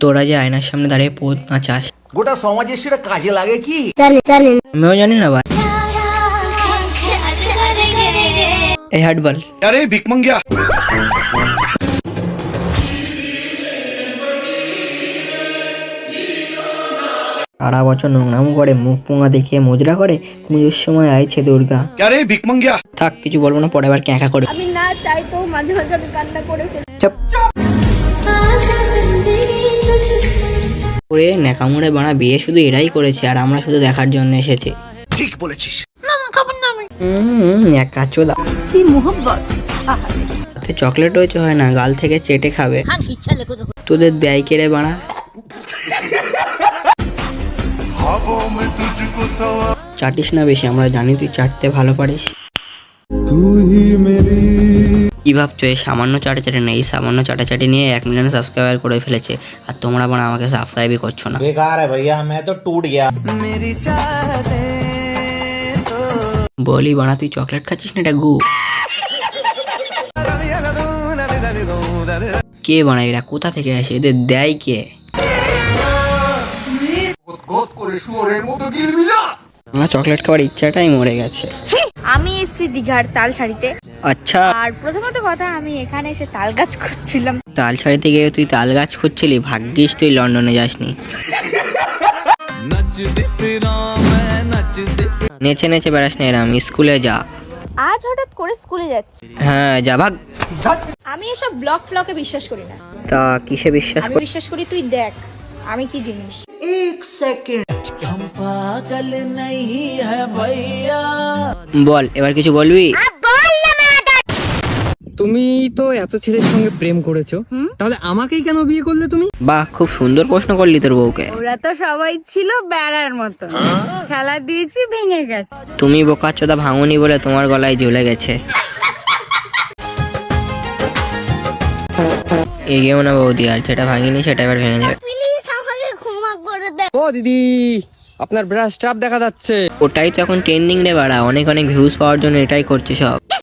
তোরা যে আয়নার সামনে দাঁড়িয়ে পোদ নাচাস, গোটা সমাজের সেটা কাজে লাগে কি? আমিও জানি না ভাই। এই হাট বল। আরে ভিক মাঙ্গিয়া। সারা বছর নোংরামো করে, মুখ পোঙা দেখিয়ে মুজরা করে, পুজোর সময় আইছে দুর্গা। আরে ভিক মাঙ্গিয়া। থাক, কিছু বলবো না, পরে আবার ক্যাঁকা করে। আমি না চাইতো মাঝে মাঝে আমি কান্না করে ফেলি। চুপ করে ন্যাকামুড়ে বানা, বিয়ে শুধু এরাই করেছে আর আমরা শুধু দেখার জন্য এসেছি। ঠিক বলেছিস। ন্যাকা চোদা। কি মোহব্বত। চকলেট হয়েছে হয় না, গাল থেকে চেটে খাবে। তোদের দেয় কেড়ে বানা। চাটিস না বেশি, আমরা জানি তুই চাটতে ভালো পারিস। কি ভাবছো এই সামান্য চাটাচাটি নেই, সামান্য চাটাচাটি নিয়ে 1 মিলিয়ন সাবস্ক্রাইবার করে ফেলেছে, আর তোমরা বানা আমাকে সাবস্ক্রাইবই করছো না। बेकार है भैया, मैं तो टूट गया। বলি বানা, তুই চকলেট খাচ্ছিস না, এটা গু। কে বানায় এরা, কোথা থেকে আসে, এদের দেয় কে? আমার চকলেট খাওয়ার ইচ্ছাটাই মরে গেছে। আমি এসেছি দীঘার তালসারিতে। আচ্ছা, আর প্রথমত কথা, আমি এখানে এসে তাল গাছ করছিলাম। তালছাড়িতে গিয়ে তুই তাল গাছ খুঁজছিলি, ভাগ্যিস তুই লন্ডনে যাসনি। নেচে নেচে বেড়াস না এরম, স্কুলে যা। আজ হঠাৎ করে স্কুলে যাচ্ছি। হ্যাঁ যা, ভাগ। আমি এসব ব্লগ ফ্লগে বিশ্বাস করি না। তা কিসে বিশ্বাস আমি কর? বিশ্বাস করি তুই দেখ আমি কি জিনিস। বল, এবার কিছু বলবি? তুমি তো এত ছেলের সঙ্গে প্রেম করেছো, তাহলে আমাকেই কেন বিয়ে করলে তুমি? বাহ, খুব সুন্দর প্রশ্ন করলি তোর বউকে। ওরা তো সবাই ছিল বেড়ার মতো, খেলা দিয়েছি ভেঙে গেছে। তুমি বোকাচোদা ভাঙুনি বলে তোমার গলায় ঝুলে গেছে। এগিয়েও না বৌদি, আর যেটা ভাঙিনি সেটা এবার ভেঙে যাবে। ও দিদি, আপনার ব্রাশ টাপ দেখা যাচ্ছে। ওটাই তো এখন ট্রেন্ডিং রে বাড়া, অনেক অনেক ভিউজ পাওয়ার জন্য এটাই করছে সব।